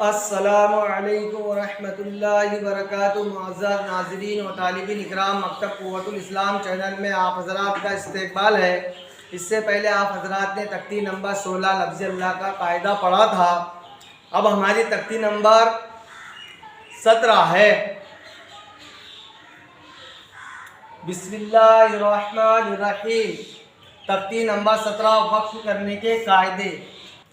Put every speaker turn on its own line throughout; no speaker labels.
अस्सलामु अलैकुम वरहमतुल्लाहि वबरकातुहू। मुअज़्ज़ज़ नाज़रीन व तालिबीन इकराम, मकतब क़ुव्वतुल इस्लाम चैनल में आप हज़रात का इस्तक़बाल है। इससे पहले आप हज़रात ने तख्ती नंबर 16 लफ्ज़ अल्लाह का कायदा पढ़ा था। अब हमारी तख्ती नंबर 17 है। बिस्मिल्लाहिर्रहमानिर्रहीम। तख्ती नंबर 17 वक्फ़ करने के कायदे।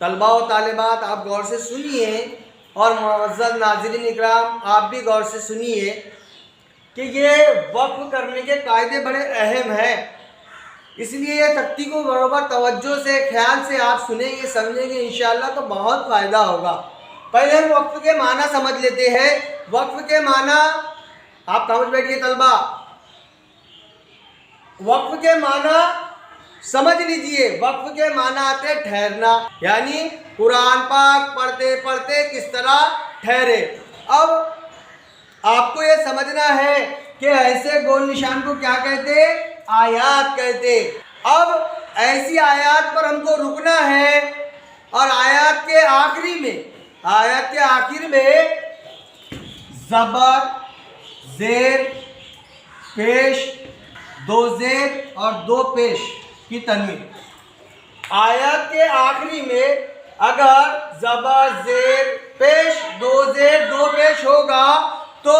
तलबा व तालिबात आप गौर से सुनिए और मुअज़्ज़ज़ नाज़रीन इकराम आप भी गौर से सुनिए कि ये वक्फ़ करने के कायदे बड़े अहम हैं। इसलिए ये तख्ती को बराबर तवज्जो से ख्याल से आप सुनेंगे समझेंगे इंशाअल्लाह तो बहुत फ़ायदा होगा। पहले हम वक्फ़ के माना समझ लेते हैं। वक्फ़ के माना आप समझ बैठिए तलबा। वक्फ़ के माना समझ लीजिए। वक्फ़ के माना आते ठहरना, यानी कुरान पाक पढ़ते पढ़ते किस तरह ठहरे। अब आपको ये समझना है कि ऐसे गोल निशान को क्या कहते? आयात कहते। अब ऐसी आयात पर हमको रुकना है और आयात के आखिरी में ज़बर, ज़ेर, पेश, दो ज़ेर और दो पेश की तनवीन। आयत के आखिरी में अगर ज़बर, ज़ेर, पेश, दो ज़ेर दो पेश होगा तो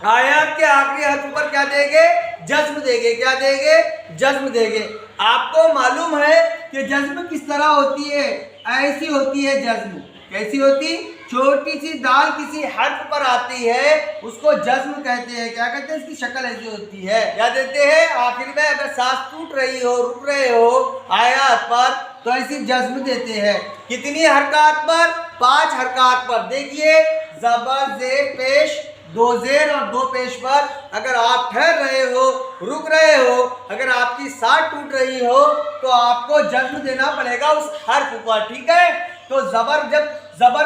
आयत के आखिरी हर्फ पर क्या देंगे? जज्म देंगे। क्या देंगे? जज्म देंगे। आपको मालूम है कि जज्म किस तरह होती है? ऐसी होती है जज्म। कैसी होती? छोटी सी दाल किसी हर्फ पर आती है उसको जज्म कहते हैं। क्या कहते हैं? इसकी शक्ल ऐसी होती है। क्या देते हैं? आखिर में अगर सांस टूट रही हो, रुक रहे हो आयत पर तो ऐसी जज्म देते हैं। कितनी हरकत पर? 5 हरकत पर। देखिए ज़बर, ज़ेर, पेश, दो ज़ेर और दो पेश पर अगर आप ठहर रहे हो, रुक रहे हो, अगर आपकी सांस टूट रही हो तो आपको जज्म देना पड़ेगा उस हर्फ पर। ठीक है? तो ज़बर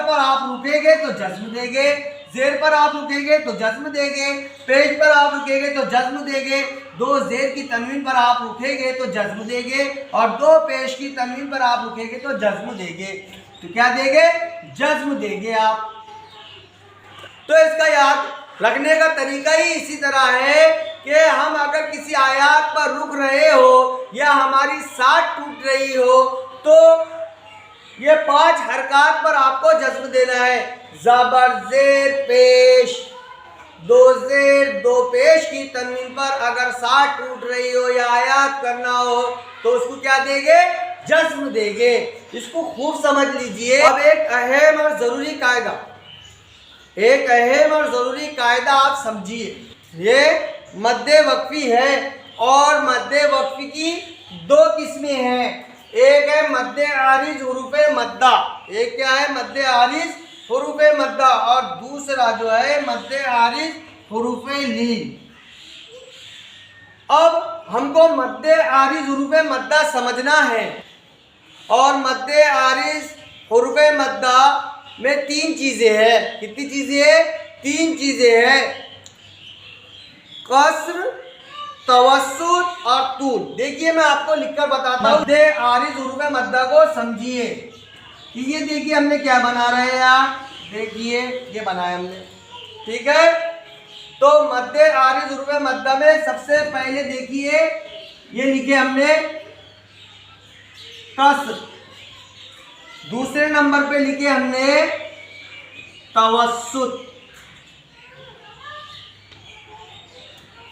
पर आप रुकेंगे तो जज्म देंगे, ज़ेर पर आप रुकेंगे तो जज्म देंगे, पेश पर आप रुकेंगे तो जज्म देंगे, दो ज़ेर की तनवीन पर आप रुकेंगे तो जज्म देंगे और दो पेश की तनवीन पर आप रुकेंगे तो जज्म देंगे। तो क्या देंगे? जज्म देंगे आप। तो इसका याद रखने का तरीका ही इसी तरह है कि हम अगर किसी आयत पर रुक रहे हो या हमारी सांस टूट रही हो तो ये 5 हरकत पर आपको जज्म देना है। ज़बर, ज़ेर, पेश, दो ज़ेर दो पेश की तनवीन पर अगर सांस टूट रही हो या आयत करना हो तो उसको क्या देंगे? जज्म देंगे। इसको खूब समझ लीजिए। अब एक अहम और ज़रूरी कायदा आप समझिए। ये मद्दे वक्फी है और मद्दे वक्फी की 2 किस्में हैं। एक है मद्दे आरिज हुरूफ़े मद्दा। एक क्या है? मद्दे आरिज हुरूफ़े मद्दा और दूसरा जो है मद्दे आरिज हुरूफ़े लीन। अब हमको मद्दे आरिज हुरूफ़े मद्दा समझना है और मद्दे आरिज हुरूफ़े मद्दा में 3 चीज़ें हैं। कितनी चीज़ें हैं? 3 चीज़ें हैं। कसर, तवस्सुत और तूल। देखिए मैं आपको लिखकर बताता हूँ। मद्दे आरिज हुरूफ़े मद्दा को समझिए। ये देखिए हमने क्या बना रहे हैं आप देखिए, ये बनाया हमने। ठीक है? तो मद्दे आरिज हुरूफ़े मद्दा में सबसे पहले देखिए ये लिखे हमने कसर, दूसरे नंबर पे लिखे हमने तवस्सुत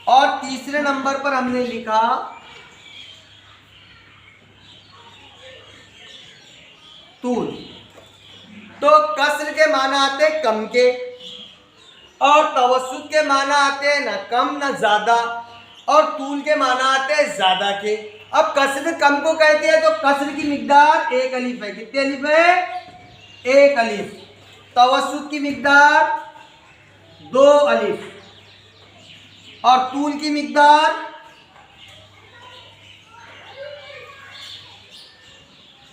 और तीसरे नंबर पर हमने लिखा तूल। तो कसर के माना आते कम के और तवस्सुत के माना आते न कम न ज्यादा और तूल के माना आते ज्यादा के। अब कसर कम को कहते हैं तो कसर की मिकदार 1 अलिफ है। कितने अलिफ है? 1 अलिफ। तवस्सुत की मिकदार 2 अलिफ और तूल की मिकदार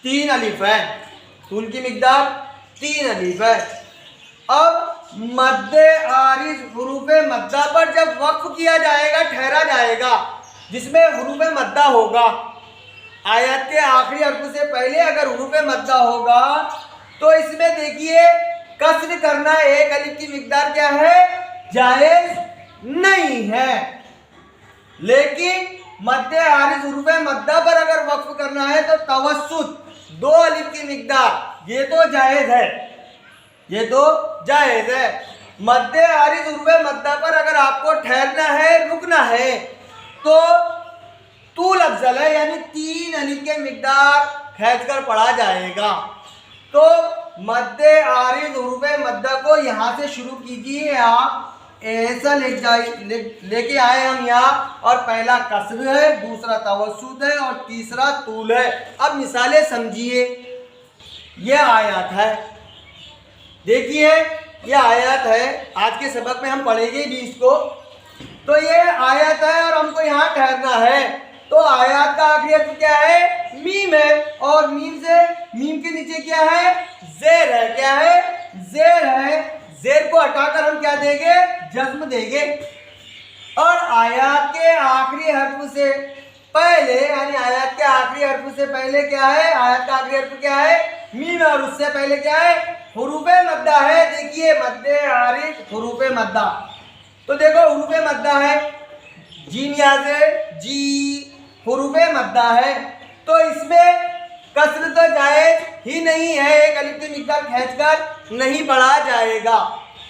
3 अलिफ है। तूल की मिकदार 3 अलिफ है। अब मद्दे आरिज हुरूफ़े मद्दा पर जब वक्फ किया जाएगा, ठहरा जाएगा, जिसमें हुरूफ़े मद्दा होगा, आयत के आखिरी हर्फ से पहले अगर हुरूफ़े मद्दा होगा तो इसमें देखिए कसर करना एक अलिफ की मिकदार क्या है, जायज नहीं है। लेकिन मद्दे आरिज हुरूफ मद्दा पर अगर वक्फ करना है तो तवस्सुत 2 अलिफ की मिकदार ये तो जायज है, ये तो जायज है। मद्दे आरिज हुरूफ मद्दा पर अगर आपको ठहरना है, रुकना है तो तूल अफजल है, यानी 3 अलिफ के मिकदार खींचकर पढ़ा जाएगा। तो मद्दे आरिज हुरूफ मद्दा को यहाँ से शुरू कीजिए आप, ऐसा लेके आए हम यहाँ, और पहला कसर है, दूसरा तवस्सुत है और तीसरा तूल है। अब मिसालें समझिए। यह आयत है, देखिए ये आयत है, आज के सबक में हम पढ़ेंगे भी इसको। तो ये आयत है और हमको यहाँ ठहरना है, तो आयत का आखिरी हर्फ क्या है, मीम है, और मीम के नीचे क्या है, जेर है। क्या है, जेर है। जेर को हटाकर हम क्या देंगे, जज्म देंगे। और आयत के आखिरी हर्फ से पहले, यानी आयत के आखिरी हर्फ से पहले क्या है, आयत का आखिरी हर्फ क्या है, मीम है, और उससे पहले क्या है, हुरूफे मद्दा है। देखिए मद्दे आरिज हुरूफे मद्दा, तो देखो हुरूफे मद्दा है, जीम यहाँ से जी हुरूफे मद्दा है, तो इसमें कसर तो जायज ही नहीं है, एक अलिफ की मिकदार खींचकर नहीं पढ़ा जाएगा,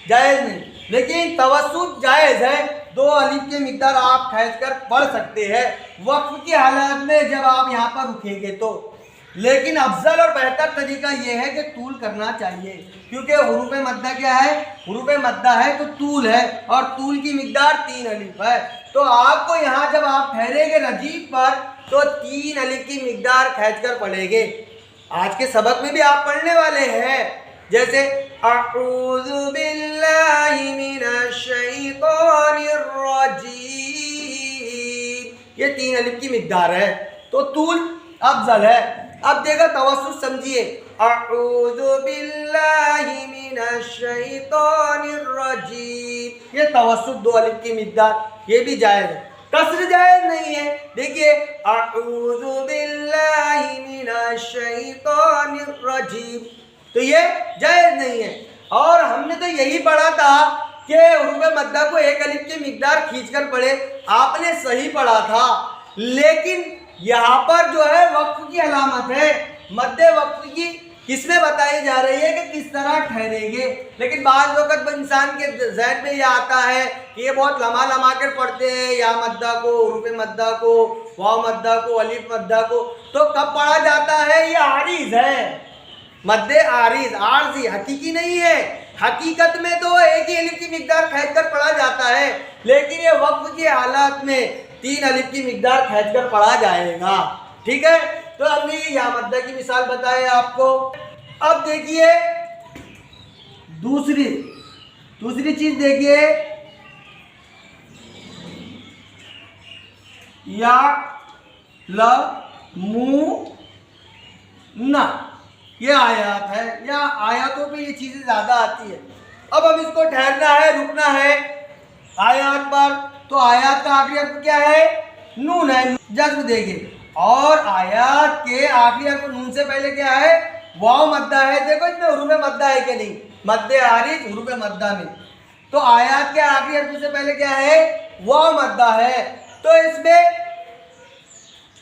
जायज नहीं। लेकिन तवस्सुत जायज है, 2 अलिफ के मिकदार आप खींचकर पढ़ सकते हैं वक्फ की हालत में, जब आप यहाँ पर रुकेंगे तो। लेकिन अफजल और बेहतर तरीका यह है कि तूल करना चाहिए, क्योंकि हुरूफ मद्दा क्या है, हुरूफ मद्दा है तो तूल है, और तूल की मिकदार 3 अलिफ है। तो आपको यहाँ जब आप ठहरेंगे रजीब पर तो 3 अलिफ की मिकदार खींचकर पढ़ेंगे। आज के सबक में भी आप पढ़ने वाले हैं, जैसे अऊज़ु बिल्लाहि मिनश शैतानिर रजीम, ये 3 अलिफ की मिकदार है, तो तूल अफजल है। अब देखो तवस्सुत समझिए, अऊज़ु बिल्लाहि मिनश शैतानिर रजीम, ये तवस्सुत 2 अलिफ की मिकदार, ये भी जायज है। कसर जायज नहीं है। देखिए अऊज़ु बिल्लाहि मिनश शैतानिर रजीम, तो ये जायज नहीं है। और हमने तो यही पढ़ा था कि हुरूफ मद्दा को एक अलिफ की मिकदार खींचकर पढ़े, आपने सही पढ़ा था। लेकिन यहाँ पर जो है वक्फ की अलामत है, मद्दे वक्फ की किसमें बताई जा रही है कि किस तरह ठहरेंगे। लेकिन बाद वक्त इंसान के ज़हन में यह आता है कि ये बहुत लम्हा कर पढ़ते हैं, या मद्दा को, हुरूफ मद्दा को, वाव मद्दा को, अलिफ मद्दा को, तो कब पढ़ा जाता है, ये आरिज है, मद्दे आरिज, आरजी, हकीकी नहीं है। हकीकत में तो एक ही अलिफ की मिकदार खींचकर पढ़ा जाता है, लेकिन ये वक्फ की हालत में 3 अलिफ की मिकदार खींचकर पढ़ा जाएगा। ठीक है, तो हमने ये या मद्दा की मिसाल बताई आपको। अब देखिए दूसरी चीज देखिए, या ल मु ना, ये आयत है, या आयतों पे ये चीजें ज्यादा आती है। अब हम इसको ठहरना है, रुकना है आयत पर, तो आयत का आखिरी हर्फ क्या है, नून है, जज्म देंगे। और आयत के आखिरी हर्फ नून से पहले क्या है, वाव मद्दा है। देखो इसमें हुरूफ मद्दा है कि नहीं, मद्दे आरिज हुरूफ मद्दा में, तो आयत के आखिरी हर्फ से पहले क्या है, वाव मद्दा है, तो इसमें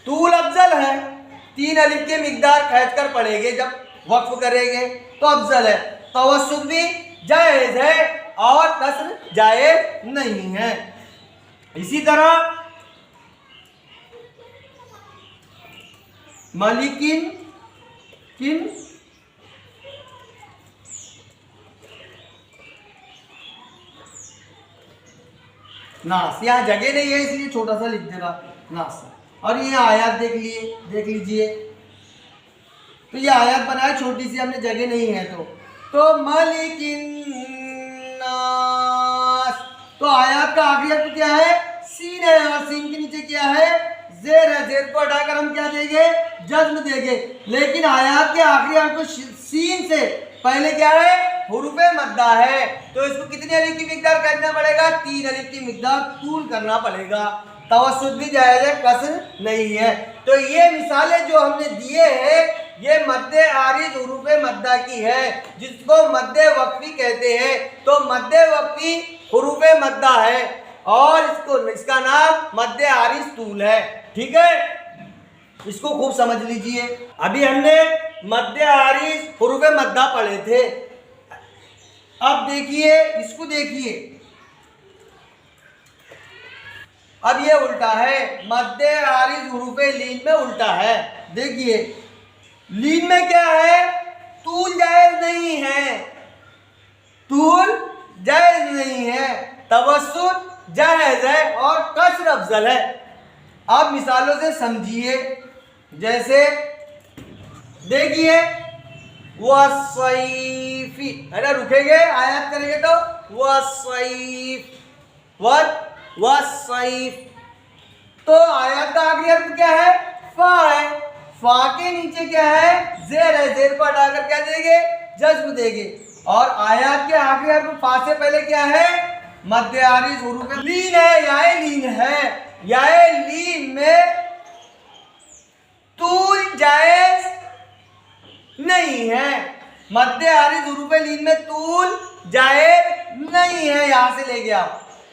तूल अफजल है, 3 अलिफ के मिकदार खींचकर पढ़ेंगे, जब वक्फ करेंगे तो अफजल है। तवस्सुत भी जायज है और कसर जायज नहीं है। इसी तरह मलिकिन किन नास, यहाँ जगह नहीं है इसलिए छोटा सा लिख देगा नास। और ये आयत देख लीजिए, तो ये आयत बनाया छोटी सी, हमने जगह नहीं है तो मलिकिन नास, तो आयत का आखिरी हर्फ क्या है, सीन है, और सीन के नीचे क्या है, जेर है। जेर को हटाकर हम क्या देंगे, जज्म देंगे। लेकिन आयत के आखिरी हर्फ सीन से पहले क्या है, हुरूफे मद्दा है, तो इसको कितनी अलिफ की मिकदार करना पड़ेगा, 3 अलिफ की मिकदार तूल करना पड़ेगा। तवस्सुत भी जायज है, कसर नहीं है। तो ये मिसालें जो हमने दिए हैं ये मद्दे आरिज हुरूफ मद्दा की है, जिसको मद्दे वक्फी कहते हैं। तो मद्दे वक्फी हुरूफ मद्दा है और इसका नाम मद्दे आरिज तूल है। ठीक है, इसको खूब समझ लीजिए। अभी हमने मद्दे आरिज हुरूफ मद्दा पढ़े थे। अब देखिए, इसको देखिए, अब ये उल्टा है। मद्दे आरिज हुरूफ लीन में उल्टा है। देखिए, लीन में क्या है? तूल जायज नहीं है, तूल जायज नहीं है, तवस्सुत जायज है और कसर अफजल है। आप मिसालों से समझिए। जैसे देखिए, वसैफी, अरे रुकेंगे, आयत करेंगे तो वसैफ, वसैफ। तो आयत का आखिरी हर्फ क्या है? फा है। फा के नीचे क्या है? जेर है। जेर को हटाकर क्या देंगे? जज्म देंगे। और आयत के आखिरी हर्फ फा से पहले क्या है? मद्दे आरिज हुरूफ लीन है, याए लीन है। याए लीन में तूल जायज नहीं है। मद्दे आरिज हुरूफ लीन में तूल जायज नहीं है। यहां से ले गया,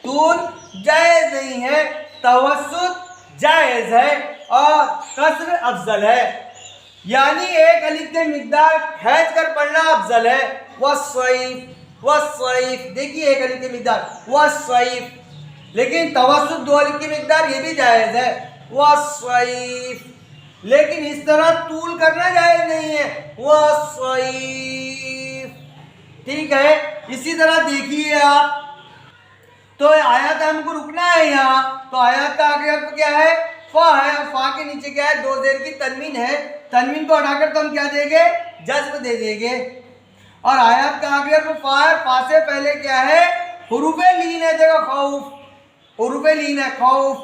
तूल जायज नहीं है, तवस्सुत जायज है और कसर अफजल है। यानी एक अलिफ के मिकदार खींच कर पढ़ना अफजल है। वसैफ, वसैफ, देखिए एक अलिफ की मिकदार वसैफ, लेकिन तवस्सुत दो अलिफ की मिकदार ये भी जायज है, वसैफ। लेकिन इस तरह तूल करना जायज नहीं है, वसैफ। ठीक है, इसी तरह देखिए आप। तो आयत हमको रुकना है यहाँ। तो आयत का आगे हर्फ क्या है? फा है और फा के नीचे क्या है? दो जेर की तनवीन है। तनवीन को हटाकर तो हम क्या देंगे? जज्म दे देंगे। और आयत का आगे हर्फ फा है। फा से पहले क्या है? हुरूफ लीन है। देखो खौफ, हुरूफ लीन है, खौफ।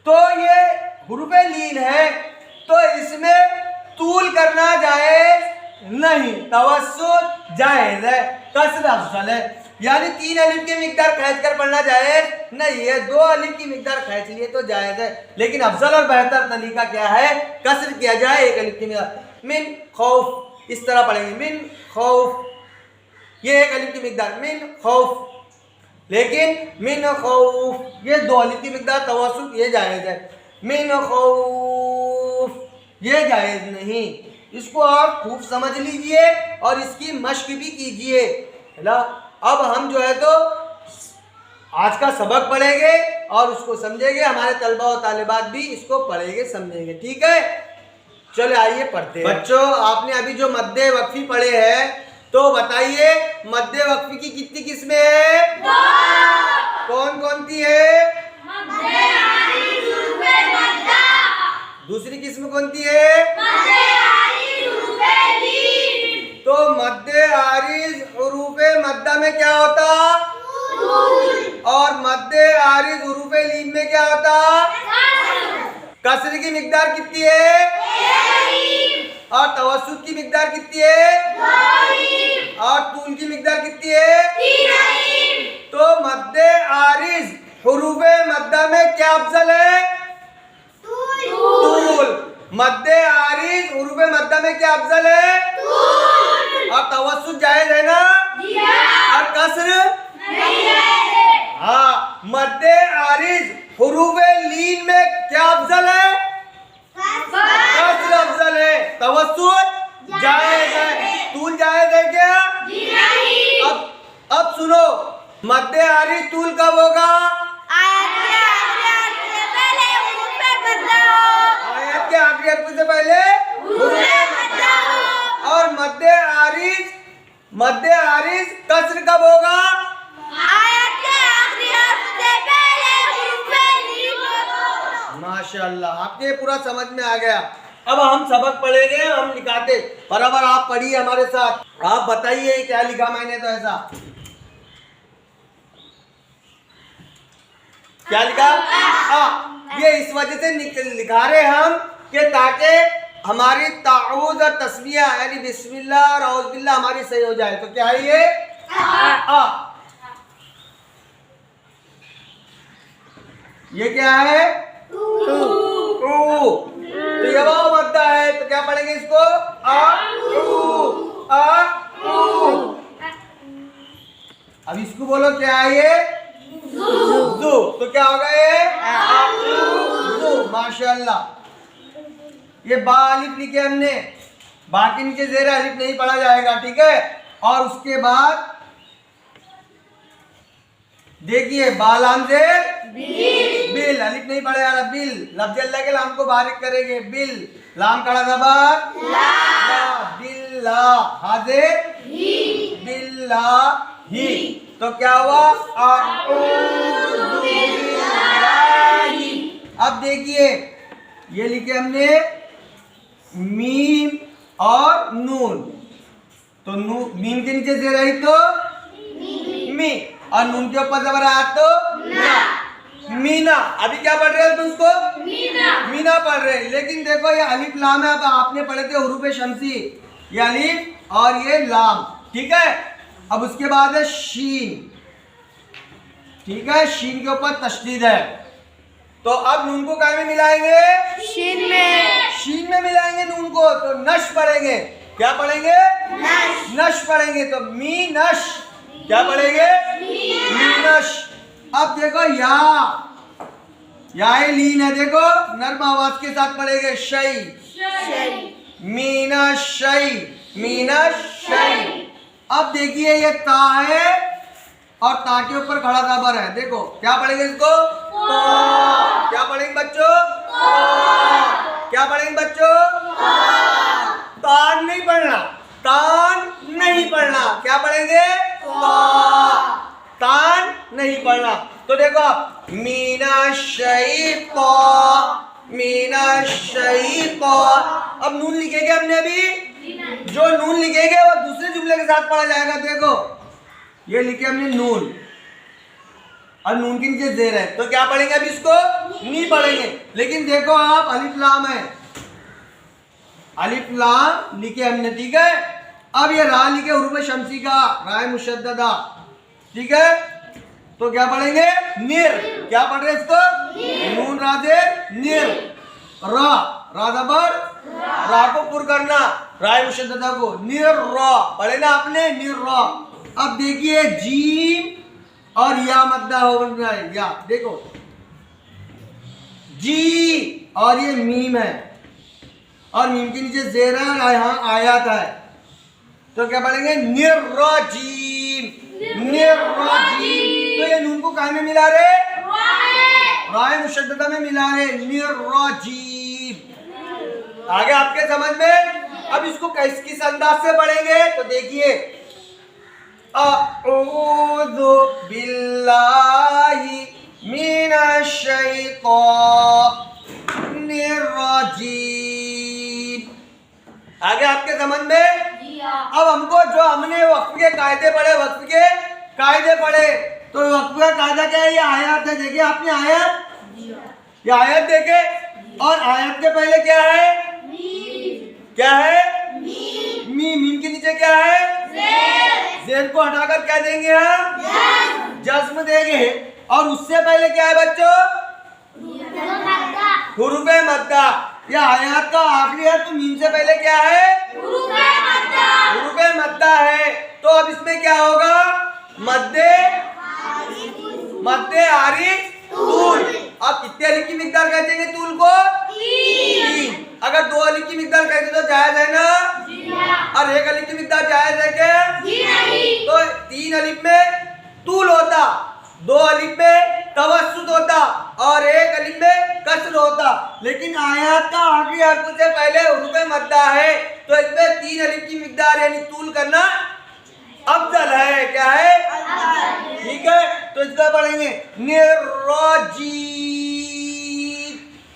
तो ये हुरूफ लीन है, तो इसमें तूल करना जायज नहीं, तवस्सुत जायज है, कसर अफजल है। यानी तीन अलिफ की मिकदार खींच कर पढ़ना जायज नहीं है, दो अलिफ की मिकदार खींच लिए तो जायज है। लेकिन अफजल और बेहतर तरीका क्या है? कसर किया जाए एक अलिफ की मिकदार। मिन खौफ, इस तरह पढ़ेंगे, मिन खौफ, ये एक अलिफ की मिकदार, मिन खौफ। लेकिन मिन खौफ, ये दो अलिफ की मिकदार तवस्सुत, ये जायज है। मिन खौफ, ये जायज नहीं। इसको आप खूब समझ लीजिए और इसकी मश्क भी कीजिए। अब हम जो है तो आज का सबक पढ़ेंगे और उसको समझेंगे। हमारे तलबा और तालिबात भी इसको पढ़ेंगे, समझेंगे। ठीक है, चलो आइए पढ़ते हैं। बच्चों, आपने अभी जो मद्दे वक्फी पढ़े हैं, तो बताइए मद्दे वक्फी की कितनी किस्में हैं? कौन कौन सी है? मद्दे आरिज हुरूफ मद्दा। दूसरी किस्म कौन सी है? मद्दे आरिज हुरूफ लीन। तो मद्दे आरिज हुरूफ मद्दा में क्या होता? तूल। और मद्दे आरिज हुरूफ लीन में क्या होता? कसर की मिकदार कितनी है? और तवस्सुत की मिकदार कितनी है? और तूल की मिकदार कितनी है? तो मद्दे आरिज हुरूफ मद्दा में क्या अफजल है? तूल। मद्दे आरिज हुरूफ मद्दा में क्या अफजल है? तूल। और तवस्सुत जायज है ना? और कसर नहीं है। हाँ, मद्दे आरिज हुरूफ लीन में क्या अफजल है? कसर अफजल है, तवस्सुत जायज है, तूल जायज है क्या? नहीं। अब सुनो, मद्दे आरिज तूल कब होगा? आयत के आखिरी हर्फ से पहले हुरूफ मद्दा हो। और मद्दे आरिज कसर कब होगा? आयत के आखिरी हर्फ से पहले हुरूफ लीन हो। माशाअल्लाह, आपके पूरा समझ में आ गया। अब हम सबक पढ़ेंगे, हम लिखाते बराबर। आप पढ़िए हमारे साथ। आप बताइए क्या लिखा मैंने? तो ऐसा क्या लिखा? ये इस वजह से लिखा रहे हम कि ताकि हमारी ताऊज़ और तस्बिया यानी बिस्मिल्लाह और औज़ बिल्लाह हमारी सही हो जाए। तो क्या है ये? ये क्या है? ऊ। तो ये वाव मद्दा है, तो क्या पढ़ेंगे इसको? आ ऊ, आ ऊ। अब इसको बोलो क्या है ये? जू। तो क्या होगा ये? आ ऊ जू। माशाअल्लाह। ये बा अलिफ लिखे हमने, बा के नीचे जेर अलिफ नहीं पढ़ा जाएगा, ठीक है। और उसके बाद देखिए बालाम जेर बिल, अलिफ नहीं पढ़ा जा रहा, बिल। लफ्ज अल्लाह के लाम को बारिक करेंगे, बिल। लाम कड़ा ज़बर ला, बिल्ला, हाजिर बिल्लाही। तो क्या हुआ? अऊज़ु बिल्लाही। अब देखिए ये लिखे हमने मीम और नून। तो मीम के नीचे जेर आई तो मी, और नून के ऊपर जबर आया तो ना, मीना। अभी क्या पढ़ रहे हो तुम उसको? मीना पढ़ रहे हैं। लेकिन देखो ये अलिफ लाम है, अब आपने पढ़े थे हुरूफ शमसी, ये अलिफ और ये लाम, ठीक है। अब उसके बाद है शीन, ठीक है। शीन के ऊपर तशदीद है, तो अब नून को क्या में मिलाएंगे? शीन में। शीन में मिलाएंगे नून को, तो नश पढ़ेंगे। क्या पढ़ेंगे? नश पढ़ेंगे। तो मी नश, क्या पढ़ेंगे? मीनश। अब देखो या लीन है, देखो नर्म आवाज के साथ पढ़ेंगे, शई, मीनश शई, मीनश शई। अब देखिए ये ता है और ता के ऊपर खड़ा ज़बर है, देखो क्या पढ़ेंगे इसको? क्या पढ़ेंगे बच्चों? क्या पढ़ेंगे बच्चों? तान नहीं पढ़ना, तान नहीं पढ़ना। क्या पढ़ेंगे? तान नहीं पढ़ना। तो देखो आप मीना शैता, मीना शैता। अब नून लिखेंगे हमने, अभी जो नून लिखेंगे वो दूसरे जुमले के साथ पढ़ा जाएगा। देखो ये लिखे हमने नून, और नून के नीचे जेर है, तो क्या पढ़ेंगे? अभी इसको नहीं पढ़ेंगे। लेकिन देखो आप अलिफ लाम है, अलिफ लाम लिखे हमने, ठीक है। अब ये रा लिखे हुरूफ शमसी का, राय मुशद्ददा, ठीक है। तो क्या पढ़ेंगे? निर। क्या पढ़ रहे इसको? नून राजे निर, रा, रा ज़बर, रा को पुर करना, राय मुशद्ददा को, निर रा पढ़े ना आपने, निर रा। अब देखिए जीम और या मद्दा हो बन रहा है, या देखो जी, और ये मीम है, और मीम के नीचे जेर है और यहाँ आयात है, तो क्या पढ़ेंगे? निर्राजीम, निर्राजीम। तो ये नून को कहाँ में मिला रहे? राय मुशद्ददा में मिला रहे, निर्राजीम। आगे आपके समझ में? अब इसको किस अंदाज से पढ़ेंगे? तो देखिए अऊज़ु बिल्लाहि मिनश शैतानिर रजीम। आगे आपके समझ में? अब हमको जो हमने वक्फ के कायदे पढ़े, वक्फ के कायदे पढ़े, तो वक्फ का कायदा क्या है? ये आयत है, देखिए आपने आयत, ये आयत देखे, और आयत के पहले क्या है? क्या है? मीम के नीचे क्या है? जेर को हटाकर क्या देंगे हम? जज्म देंगे। और उससे पहले क्या है बच्चों? हुरूफे मद्दा। यह आयत का आखिरी है, तो मीम से पहले क्या है? हुरूफे मद्दा है। तो अब इसमें क्या होगा? मद्दे आरिज तूल। अब कितने अलिफ की मिकदार कहेंगे तूल को? 3। अगर 2 अलिफ की मिकदार कहते तो जायज है ना? और 1 अलिफ की मिकदार जायज है क्या? तो 3 अलिफ में तूल होता, 2 अलिफ में तवस्सुत होता, और 1 अलिफ में कसर होता। लेकिन आयत का आखिरी हर्फ से पहले हुरूफ मद्दा है, तो इसमें 3 अलिफ की मिकदार यानी तूल करना अफजल है। क्या है? ठीक है। तो इसका पढ़ेंगे निर्राजीम,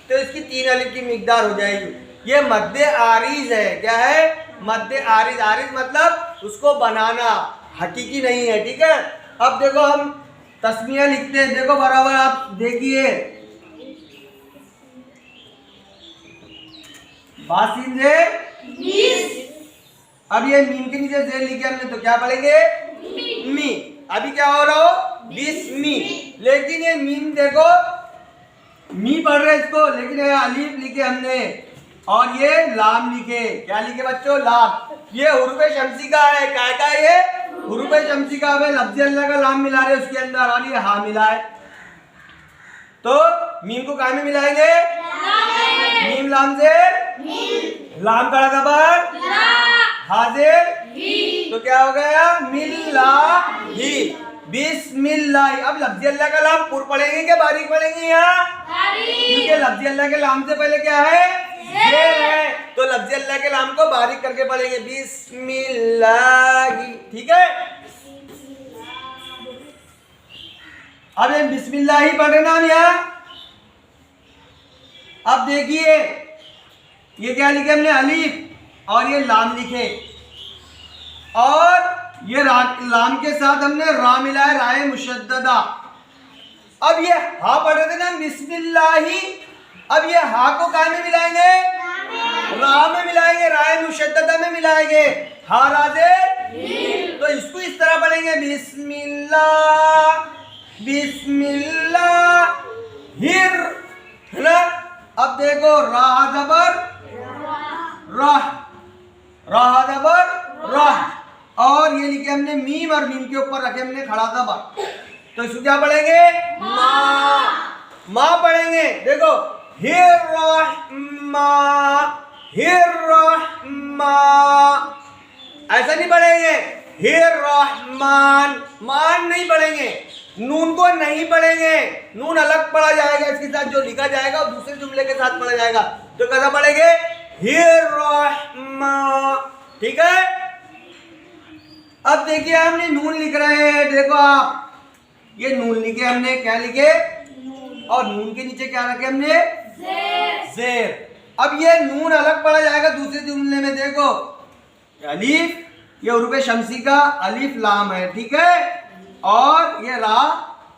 तो इसकी 3 अलिफ की मिकदार हो जाएगी। ये मद्दे आरिज है। क्या है? मद्दे आरिज। आरिज मतलब उसको बनाना, हकीकी नहीं है, ठीक है। अब देखो हम तस्मिया लिखते हैं, देखो बराबर आप देखिए, बासिंदे। अब ये मीम के नीचे जेर लिखे हमने, तो क्या पढ़ेंगे? मी। अभी क्या हो रहा हो? बिस्मी। लेकिन ये मीम देखो, मी पढ़ रहे इसको, लेकिन ये अलीफ लिखे हमने और ये लाम लिखे। क्या लिखे बच्चों? लाम। ये हुरूफ शमसी का है। क्या का ये? हुरूफ शमसी का। हमें लफ्ज़ अल्लाह का लाम मिला रहे उसके अंदर, और ये हा मिला है। तो मीम को कहाँ में मिलाएंगे? मीम लाम से लाम का ज़बर हाजिर तो क्या हो गया? मिल्लाही, बिस्मिल्लाह। अब लफ्ज़ अल्लाह का लाम पुर पढ़ेंगे क्या बारीक पढ़ेंगे यहाँ? क्योंकि लफ्ज़ अल्लाह के लाम से पहले क्या है? जेर है। तो लफ्ज़ अल्लाह के लाम को बारीक करके पढ़ेंगे, बिस्मिल्लाही। ठीक है? अब ये बिस्मिल्लाही पढ़ रहे ना हम यहाँ। अब देखिए ये क्या लिखे हमने? अलीफ और ये लाम लिखे, और ये लाम के साथ हमने रा मिलाया, राय मुशद्ददा। अब ये हा पढ़ रहे थे ना बिस्मिल्लाही, अब ये हा को कहाँ में मिलाएंगे? रा में मिलाएंगे, राय मुशद्ददा में मिलाएंगे। हा राजे तो इसको इस तरह पढ़ेंगे, बिस्मिल्लाह बिस्मिल्लाह हिर, है ना? अब देखो रा ज़बर राह, रा ज़बर राह, और ये लिखे हमने मीम, और मीम के ऊपर रखे हमने खड़ा ज़बर। तो इसको क्या पढ़ेंगे? माँ पढ़ेंगे। देखो हिर्रहमा, हिर्रहमा, ऐसा नहीं पढ़ेंगे। हिर्रहमान, मान नहीं पढ़ेंगे। नून को नहीं पढ़ेंगे, नून अलग पढ़ा जाएगा, इसके साथ जो लिखा जाएगा और दूसरे जुमले के साथ पढ़ा जाएगा। तो कैसा पढ़ेंगे? हिर्रहमा। ठीक है? अब देखिए हमने नून लिख रहे हैं। देखो आप, ये नून लिखे हमने, क्या लिखे? और नून के नीचे क्या रखे हमने? जेर। अब ये नून अलग पढ़ा जाएगा दूसरे जुमले में। देखो अलीफ, ये हुरूफ शमसी का अलीफ लाम है, ठीक है, और ये रा,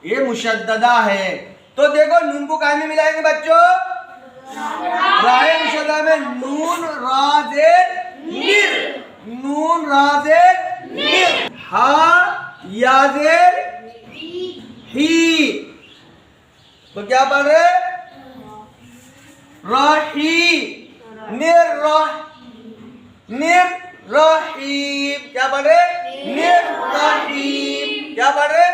ये मुशद्ददा है। तो देखो नून को कहाँ में मिलाएंगे बच्चों? राय मुशद्ददा में। नून रा जेर निर, नून रा जेर निर, हा या जेर ही। तो क्या पढ़ रहे? रही, निर्रहीम। क्या पढ़ रहे? निर्रहीम। क्या पढ़ रहे?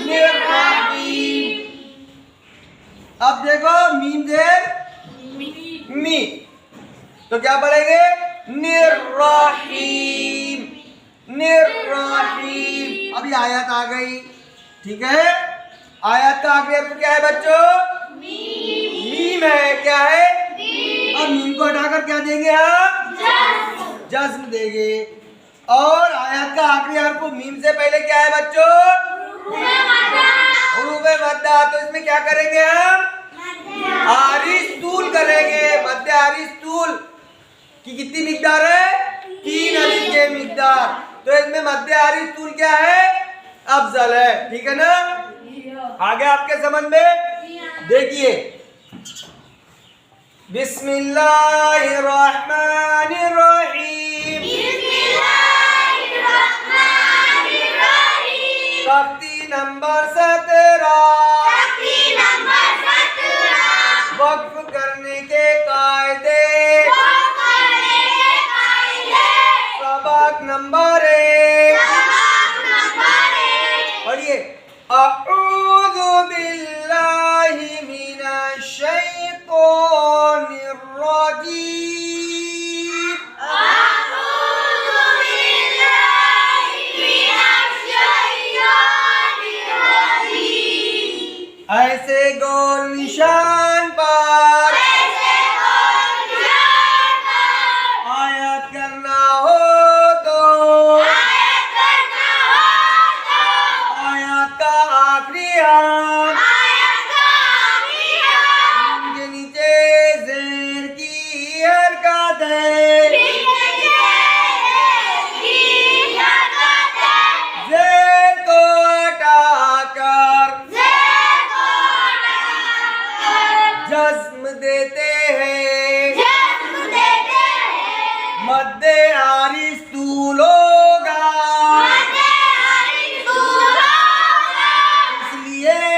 निर्रहीम। अब देखो मीम जेर मी, तो क्या पढ़ेंगे? निर्रहीम, निर्रहीम। अब ये आयत आ गई, ठीक है? आयत का आखिरी हर्फ क्या है बच्चों? मीम है। क्या है? और मीम को हटाकर क्या देंगे हम? जज्म देंगे। और आयत का आखिरी हर्फ मीम से पहले क्या है बच्चों? हुरूफ मद्दा। तो इसमें क्या करेंगे हम? आरिज़ तूल करेंगे। मद्दे आरिज़ तूल की कितनी मिकदार है? 3 अलीफ के मिकदार। तो इसमें मद्दे आरिज़ तूल क्या है? अफजल है। ठीक है ना? आगे आपके समझ में देखिए, बिस्मिल्लाहिर्रहमानिर्रहीम, तख्ती नंबर 17, वक्फ करने के कायदे, सबक नंबर 1। पढ़िए, अऊज़ु बिल्लाहि मिनश शैतानिर रजीम,
अऊज़ु बिल्लाहि मिनश शैतानिर रजीम।
ऐसे गोल निशान पर आयत करना हो तो आयत का आखिरी हर्फ के नीचे जेर की हरकत है। जेर को हटाकर जज्म देते हैं, मद्दे आरिज़ तूल होगा, इसलिए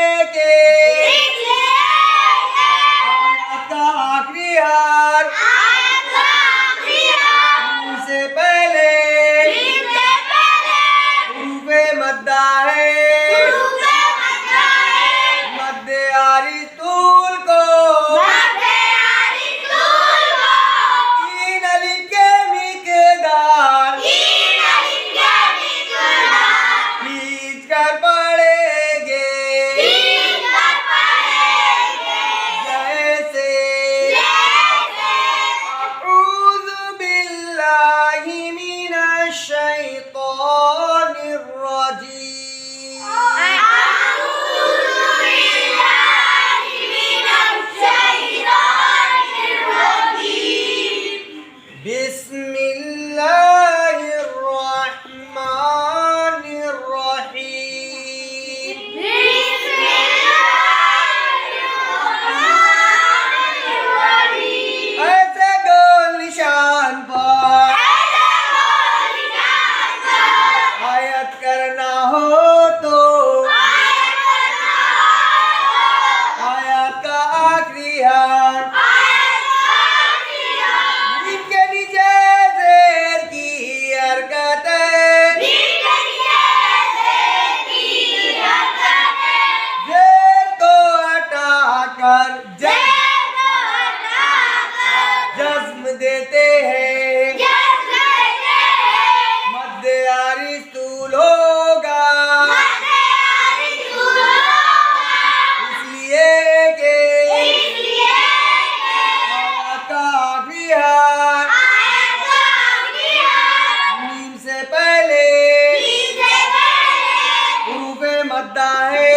मद्दा है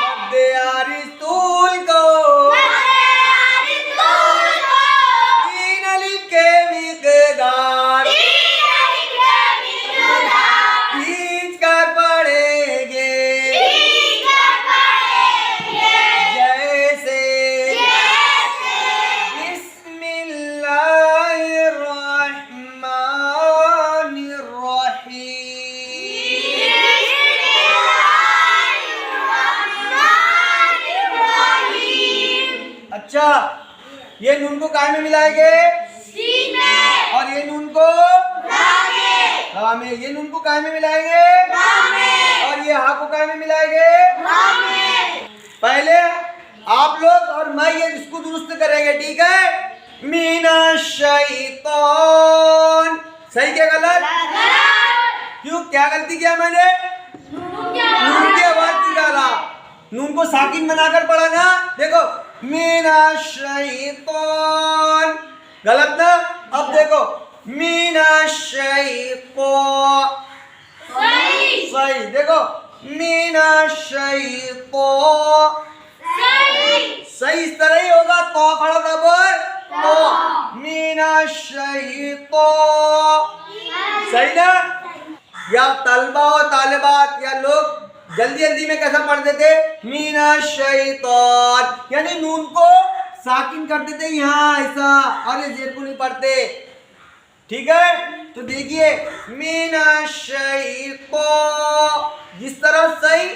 मद्दे आरिज तूल को तीन अलिफ के मिक़दार खींच कर पढ़ेंगे जैसे अच्छा, ये नून को काय में मिलाएंगे? और ये नून को हाँ में। ये नून को काय में मिलाएंगे? और ये हा को काय में मिलाएंगे? पहले आप लोग और मैं ये इसको दुरुस्त करेंगे, ठीक है? मीना शैतान, सही क्या गलत? क्यों, क्या गलती किया मैंने? नून की आवाज निकाला, नून को साकिन बनाकर पढ़ा ना। देखो मीना शैतान, गलत ना। अब देखो मीना शैतान, सही। देखो मीना शैतान, सही इस तरह ही होगा। तो खड़ा दबर तो मीना शैतान, सही ना। या तलबा और तालिबात या लोग जल्दी जल्दी में कैसा पढ़ देते? मीना शैतान, यानी नून को साकिन कर देते यहाँ ऐसा, और ये जेर को नहीं पढ़ते, ठीक है? तो देखिए मीना शैतान, जिस तरह सही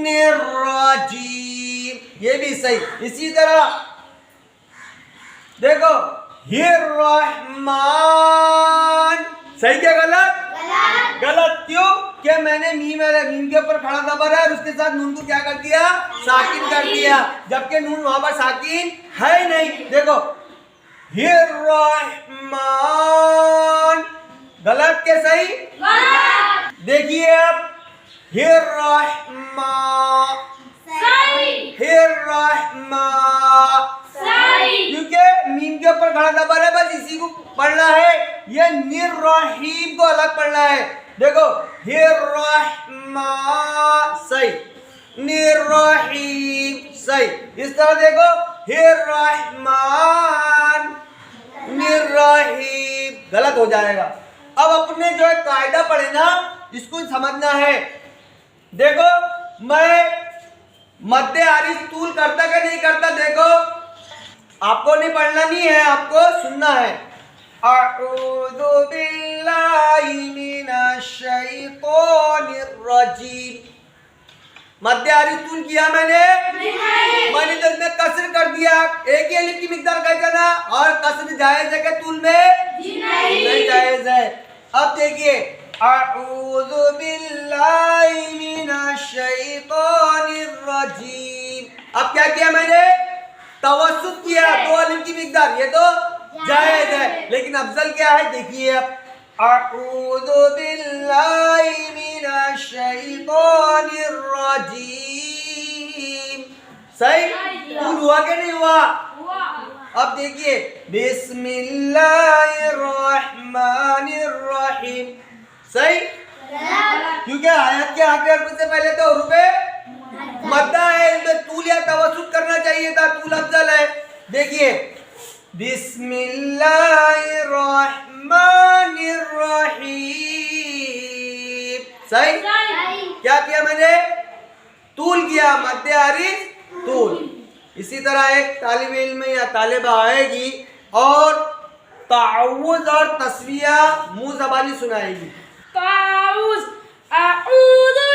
निर्राजीम, ये भी सही। इसी तरह देखो हिर्रहमान, सही क्या गलत? गलत क्यों? क्या मैंने मीम के ऊपर खड़ा दबर है और उसके साथ नून को क्या कर दिया? साकिन कर दिया, जबकि नून वहां पर साकिन है नहीं। देखो हिर्रहमान, गलत के सही? देखिए अब हिर्रहमान, हिर्रहमान, क्योंकि मीम के ऊपर खड़ा दबर है, बस इसी को पढ़ना है। ये निर्रहीम को अलग पढ़ना है। देखो हिर्रहमान, सही। निर्रहीम, सही। इस तरह देखो हिर्रहमान, निर्रहीम, गलत हो जाएगा। अब अपने जो है कायदा पढ़े ना, इसको समझना है। देखो मैं मद्दे आरिज तूल करता क्या नहीं करता? देखो आपको नहीं पढ़ना नहीं है, आपको सुनना है। अऊज़ु बिल्लाहि मिनश शैतानिर्रजीम, मद्दे आरिज तूल किया मैंने तो इसमें कसर कर दिया। एक ही अलिफ की मिकदार कहता ना, और कसर जायज है क्या तूल में? नहीं जायज है। अब देखिए अऊज़ु बिल्लाहि मिनश शैतानिर्रजीम, अब क्या किया मैंने? तवस्सुत किया, दो अलिफ की मिकदार, ये तो जायज है। लेकिन अफजल क्या है? देखिए अब अऊज़ु बिल्लाहि मिनश शैतानिर्रजीम, सही? तूल हुआ कि नहीं हुआ? अब देखिए बिस्मिल्लाहिर्रहमानिर्रहीम, सही? क्योंकि आयत के आखिरी हर्फ से पहले तो हुरूफ़े मद्दा है, इसमें तूल या तवस्सुत करना चाहिए था, तूल अफजल है। देखिए बिस्मिल्लाहिर्रहमानिर्रहीम, सही? क्या किया मैंने? तूल किया, मद्दे आरिज तूल। इसी तरह एक तालिब इल्म या तालिबा आएगी और ताउज़ और तस्विया मुंह ज़बानी सुनाएगी।
ताउज़, अऊज़ु